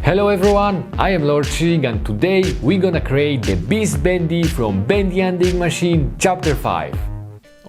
Hello everyone, I am LoreChirik and today we're gonna create the Beast Bendy from Bendy and Ink Machine Chapter 5.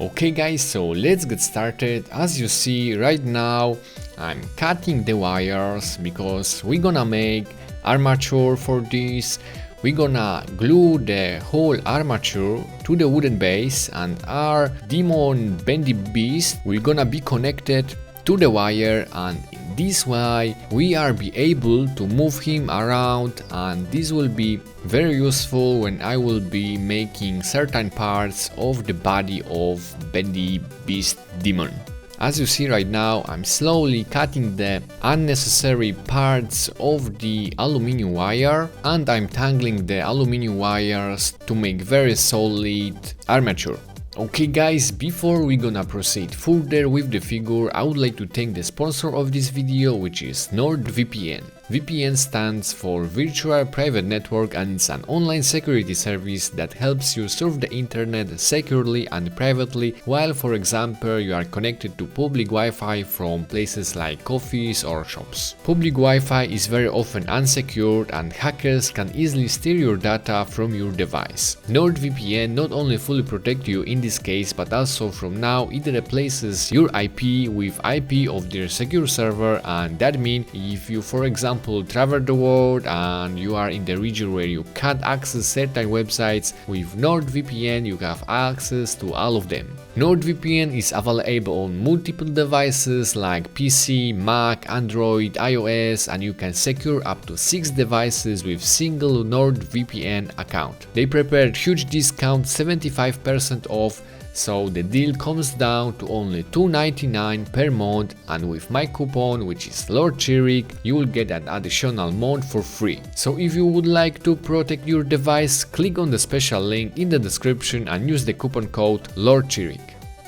Okay guys, so let's get started. As you see right now, I'm cutting the wires because we're gonna make armature for this. We're gonna glue the whole armature to the wooden base, and our demon Bendy beast will gonna be connected to the wire, and in this way we are be able to move him around, and this will be very useful when I will be making certain parts of the body of Bendy beast demon. As you see right now, I'm slowly cutting the unnecessary parts of the aluminum wire, and I'm tangling the aluminum wires to make very solid armature. Okay guys, before we're gonna proceed further with the figure, I would like to thank the sponsor of this video, which is NordVPN. VPN stands for Virtual Private Network, and it's an online security service that helps you surf the internet securely and privately while, for example, you are connected to public Wi-Fi from places like coffees or shops. Public Wi-Fi is very often unsecured and hackers can easily steal your data from your device. NordVPN not only fully protects you in this case, but also from now it replaces your IP with IP of their secure server, and that means if you, for example, travel the world and you are in the region where you can't access certain websites, with NordVPN you have access to all of them. NordVPN is available on multiple devices like PC, Mac, Android, iOS, and you can secure up to 6 devices with single NordVPN account. They prepared huge discount, 75% off, so the deal comes down to only $2.99 per month, and with my coupon, which is LoreChirik, you will get an additional month for free. So if you would like to protect your device, click on the special link in the description and use the coupon code LoreChirik.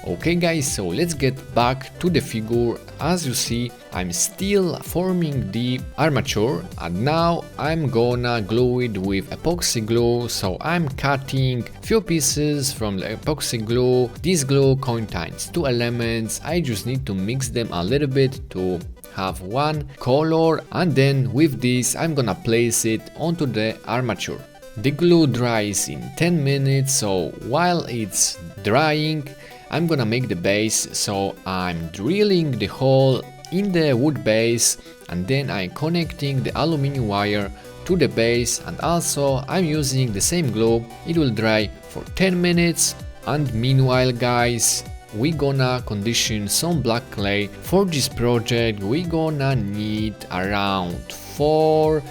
Okay guys, so let's get back to the figure. As you see, I'm still forming the armature, and now I'm gonna glue it with epoxy glue. So I'm cutting few pieces from the epoxy glue. This glue contains 2 elements. I just need to mix them a little bit to have one color, and then with this I'm gonna place it onto the armature. The glue dries in 10 minutes, so while it's drying I'm gonna make the base. So I'm drilling the hole in the wood base, and then I'm connecting the aluminum wire to the base, and also I'm using the same glue. It will dry for 10 minutes, and meanwhile guys, we gonna condition some black clay. For this project we gonna need around 4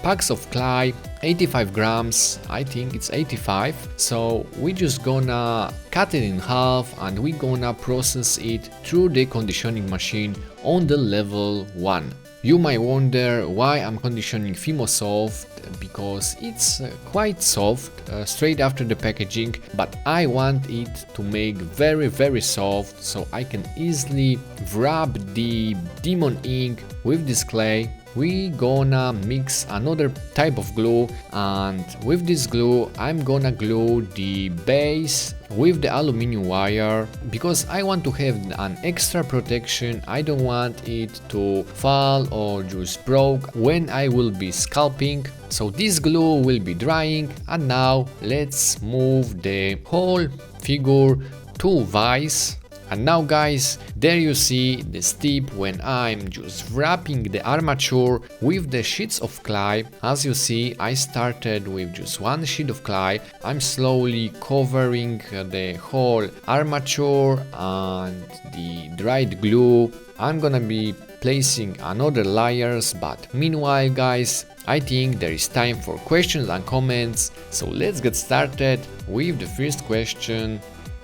packs of clay, 85 grams, I think it's 85. So we just gonna cut it in half, and we gonna process it through the conditioning machine on the level 1. You might wonder why I'm conditioning Fimo Soft, because it's quite soft straight after the packaging, but I want it to make very soft so I can easily wrap the demon ink with this clay. We gonna mix another type of glue, and with this glue I'm gonna glue the base with the aluminum wire because I want to have an extra protection. I don't want it to fall or just broke when I will be sculpting. So this glue will be drying, and now let's move the whole figure to vise. And now guys, there you see the step when I'm just wrapping the armature with the sheets of clay. As you see, I started with just 1 sheet of clay. I'm slowly covering the whole armature and the dried glue. I'm gonna be placing another layers, but meanwhile guys, I think there is time for questions and comments. So let's get started with the first question.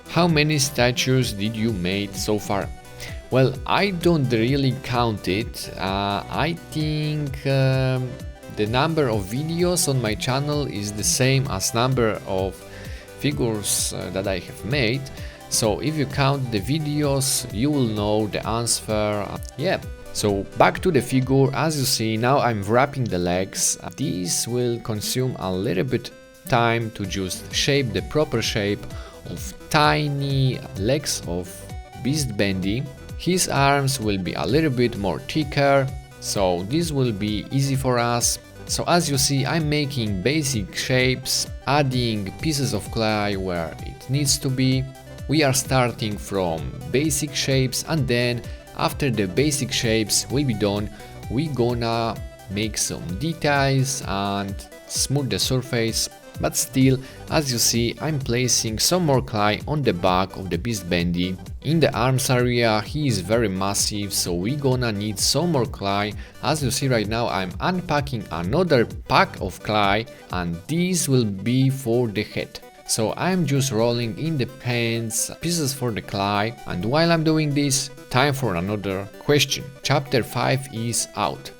How many statues did you make so far? Well, I don't really count it. I think the number of videos on my channel is the same as number of figures that I have made. So if you count the videos, you will know the answer. Yeah. So back to the figure. As you see, now I'm wrapping the legs. This will consume a little bit time to just shape the proper shape of tiny legs of Beast Bendy. His arms will be a little bit more thicker, so this will be easy for us. So as you see, I'm making basic shapes, adding pieces of clay where it needs to be. We are starting from basic shapes, and then after the basic shapes will be done, we gonna make some details and smooth the surface. But still, as you see, I'm placing some more clay on the back of the beast Bendy. In the arms area, he is very massive, so we gonna need some more clay. As you see right now, I'm unpacking another pack of clay, and this will be for the head. So I'm just rolling in the hands pieces for the clay, and while I'm doing this, time for another question. Chapter 5 is out.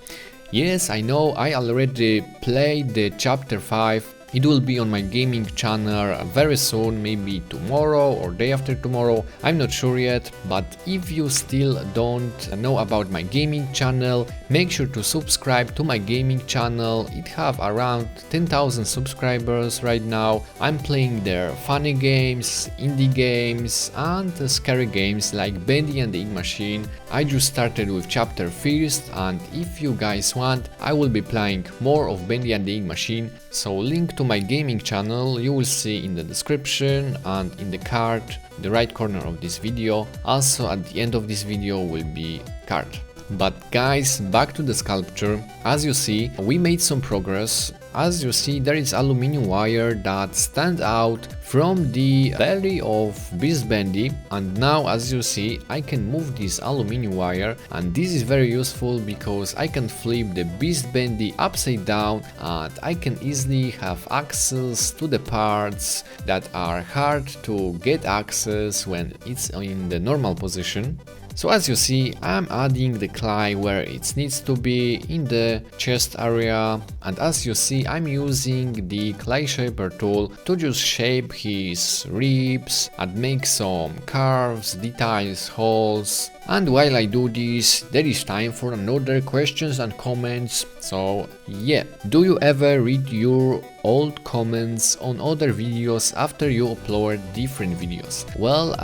Yes, I know I already played the chapter 5. It will be on my gaming channel very soon, maybe tomorrow or day after tomorrow, I'm not sure yet. But if you still don't know about my gaming channel, make sure to subscribe to my gaming channel. It have around 10,000 subscribers right now. I'm playing there funny games, indie games and scary games like Bendy and the Ink Machine. I just started with chapter 1st, and if you guys want, I will be playing more of Bendy and the Ink Machine. So link to my gaming channel you will see in the description and in the card, the right corner of this video. Also at the end of this video will be card. But guys, back to the sculpture. As you see, we made some progress. As you see, there is aluminum wire that stands out from the belly of beast Bendy, and now as you see, I can move this aluminum wire, and this is very useful because I can flip the beast Bendy upside down and I can easily have access to the parts that are hard to get access when it's in the normal position. So as you see, I'm adding the clay where it needs to be in the chest area, and as you see, I'm using the clay shaper tool to just shape his ribs and make some curves, details, holes. And while I do this, there is time for another questions and comments. So yeah, do you ever read your old comments on other videos after you upload different videos? Well,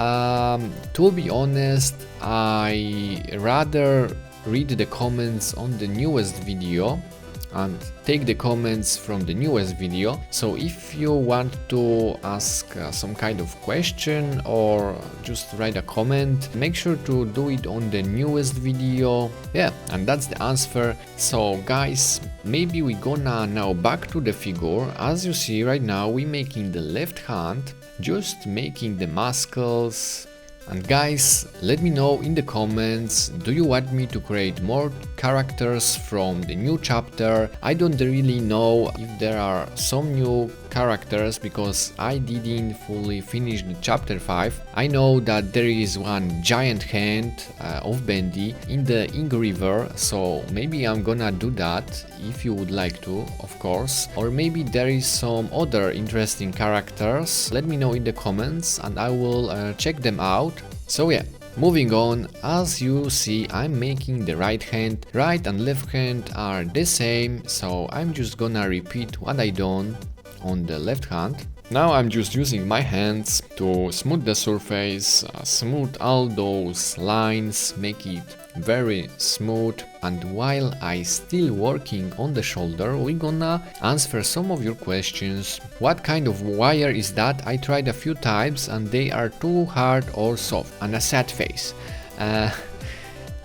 to be honest, I rather read the comments on the newest video and take the comments from the newest video. So if you want to ask some kind of question or just write a comment, make sure to do it on the newest video. Yeah, and that's the answer. So guys, maybe we gonna now back to the figure. As you see right now, we making the left hand, just making the muscles. And guys, let me know in the comments, do you want me to create more characters from the new chapter? I don't really know if there are some new characters because I didn't fully finish the chapter 5. I know that there is one giant hand of Bendy in the Ink River, so maybe I'm gonna do that if you would like to, of course. Or maybe there is some other interesting characters. Let me know in the comments and I will check them out. So yeah, moving on, as you see, I'm making the right hand. Right and left hand are the same, so I'm just gonna repeat what I done on the left hand. Now I'm just using my hands to smooth the surface, smooth all those lines, make it very smooth. And while I still working on the shoulder, we're gonna answer some of your questions. What kind of wire is that? I tried a few types and they are too hard or soft. And a sad face.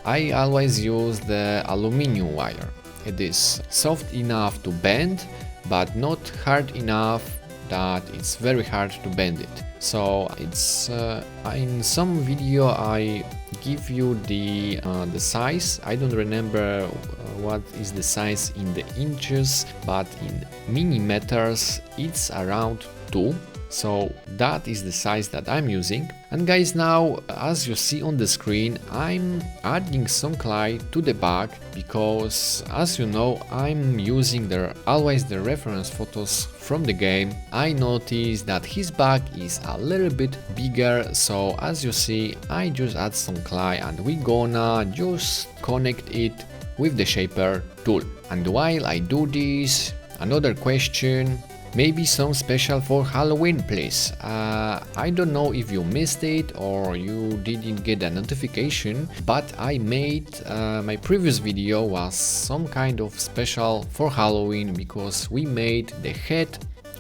I always use the aluminum wire. It is soft enough to bend, but not hard enough that it's very hard to bend it. So it's in some video I give you the size. I don't remember what is the size in the inches, but in millimeters it's around 2. So that is the size that I'm using. And guys, now as you see on the screen, I'm adding some clay to the back because, as you know, I'm using always the reference photos from the game. I noticed that his back is a little bit bigger, so as you see, I just add some clay and we gonna just connect it with the shaper tool. And while I do this, another question. maybe some special for Halloween, please. I don't know if you missed it or you didn't get a notification, but I made my previous video was some kind of special for Halloween because we made the head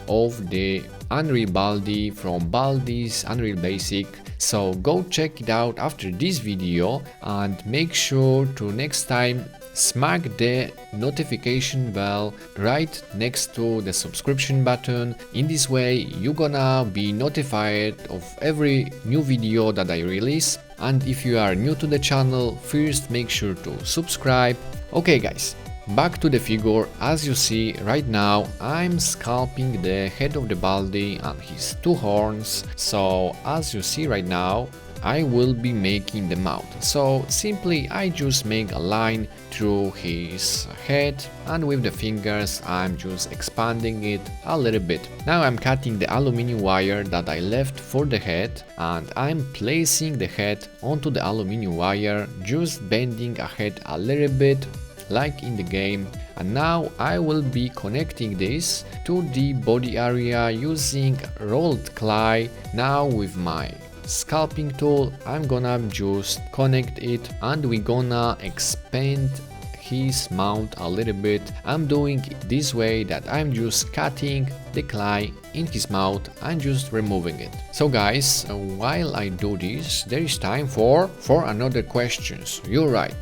of the Unreal Baldi from Baldi's Unreal Basic. So go check it out after this video and make sure to next time smack the notification bell right next to the subscription button. In this way you're gonna be notified of every new video that I release. And if you are new to the channel, first make sure to subscribe. Okay guys, back to the figure. As you see right now, I'm sculpting the head of the Baldi and his two horns. So as you see right now, I will be making the mouth. So simply I just make a line through his head, and with the fingers I'm just expanding it a little bit. Now I'm cutting the aluminum wire that I left for the head, and I'm placing the head onto the aluminum wire, just bending ahead a little bit like in the game. And now I will be connecting this to the body area using rolled clay. Now with my sculpting tool I'm gonna just connect it, and we're gonna expand his mouth a little bit. I'm doing it this way that I'm just cutting the clay in his mouth and just removing it. So guys, while I do this, there is time for another questions. You're right.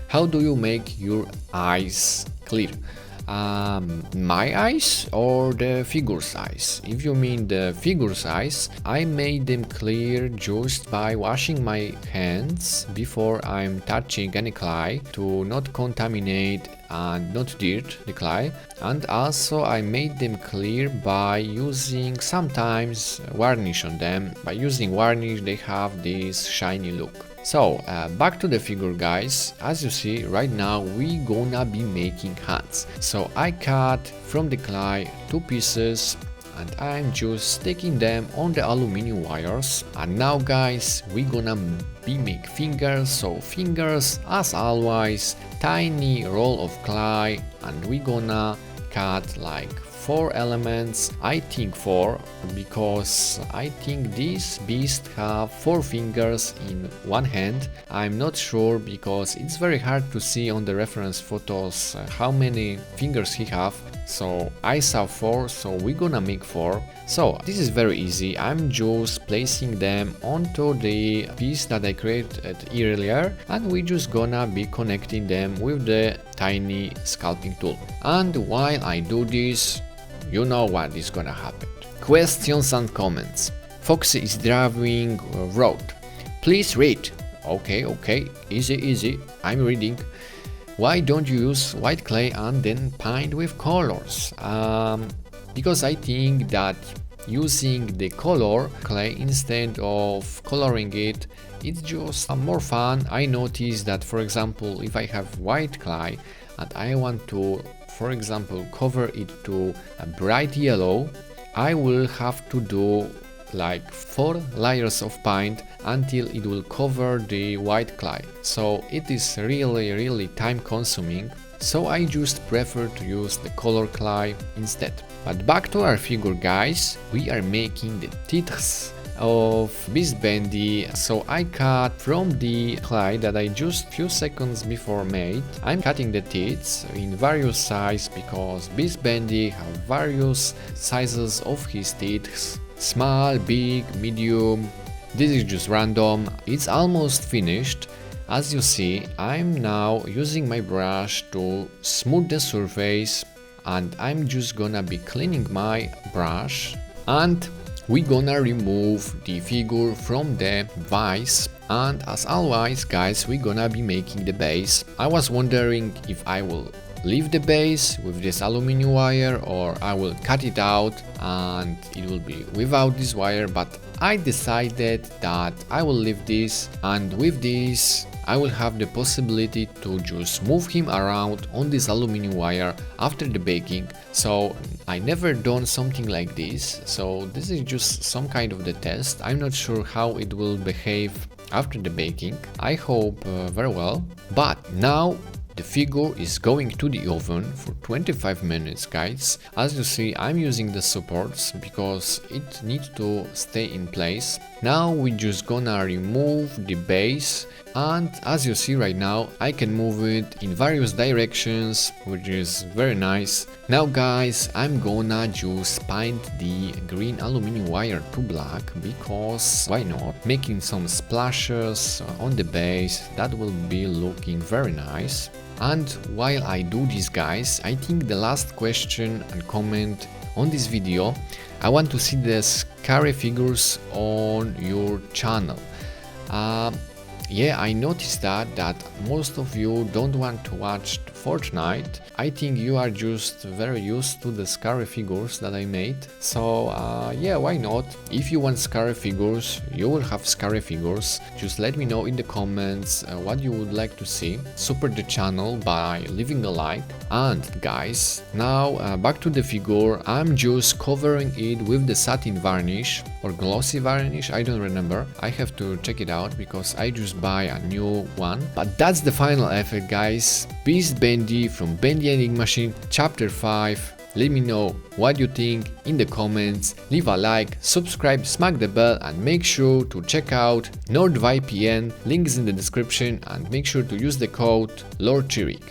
How do you make your eyes clear? My eyes or the figure's eyes? If you mean the figure's eyes, I made them clear just by washing my hands before I'm touching any clay to not contaminate and not dirt the clay. And also I made them clear by using sometimes varnish on them. By using varnish they have this shiny look. So back to the figure guys. As you see right now we gonna be making hands. So I cut from the clay two pieces and I'm just sticking them on the aluminum wires. And now guys we gonna be make fingers. So fingers as always, tiny roll of clay, and we gonna cut like 4 elements. I think 4 because I think this beast have 4 fingers in one hand. I'm not sure because it's very hard to see on the reference photos how many fingers he have. So I saw 4, so we're gonna make 4. So this is very easy. I'm just placing them onto the piece that I created earlier, and we just gonna be connecting them with the tiny sculpting tool. And while I do this, you know what is gonna happen. Questions and comments. Foxy is driving road. Please read. Okay, easy, I'm reading. Why don't you use white clay and then paint with colors? Because I think that using the color clay instead of coloring it, it's just more fun. I noticed that, for example, if I have white clay and I want to, for example, cover it to a bright yellow, I will have to do like 4 layers of paint until it will cover the white clay. So it is really time consuming. So I just prefer to use the color clay instead. But back to our figure guys, we are making the teeth of Beast Bendy. So I cut from the clay that I just few seconds before made. I'm cutting the teeth in various sizes because Beast Bendy have various sizes of his teeth. Small, big, medium. This is just random. It's almost finished. As you see, I'm now using my brush to smooth the surface, and I'm just gonna be cleaning my brush, and we're gonna remove the figure from the vise. And as always guys, we're gonna be making the base. I was wondering if I will leave the base with this aluminum wire or I will cut it out and it will be without this wire, but I decided that I will leave this, and with this I will have the possibility to just move him around on this aluminum wire after the baking. So I never done something like this, so this is just some kind of the test. I'm not sure how it will behave after the baking. I hope very well. But now the figure is going to the oven for 25 minutes, guys. As you see, I'm using the supports because it needs to stay in place. Now we just gonna remove the base, and as you see right now, I can move it in various directions, which is very nice. Now guys, I'm gonna just paint the green aluminum wire to black, because why not? Making some splashes on the base, that will be looking very nice. And while I do this, guys, I think the last question and comment on this video, I want to see the scary figures on your channel. Yeah, I noticed that most of you don't want to watch Fortnite. I think you are just very used to the scary figures that I made. So yeah, why not? If you want scary figures, you will have scary figures. Just let me know in the comments what you would like to see. Support the channel by leaving a like. And guys, now back to the figure. I'm just covering it with the satin varnish or glossy varnish, I don't remember. I have to check it out because I just buy a new one. But that's the final effect, guys. Beast Bendy from Bendy Ending Machine Chapter 5. Let me know what you think in the comments, leave a like, subscribe, smack the bell, and make sure to check out NordVPN, link is in the description, and make sure to use the code LoreChirik.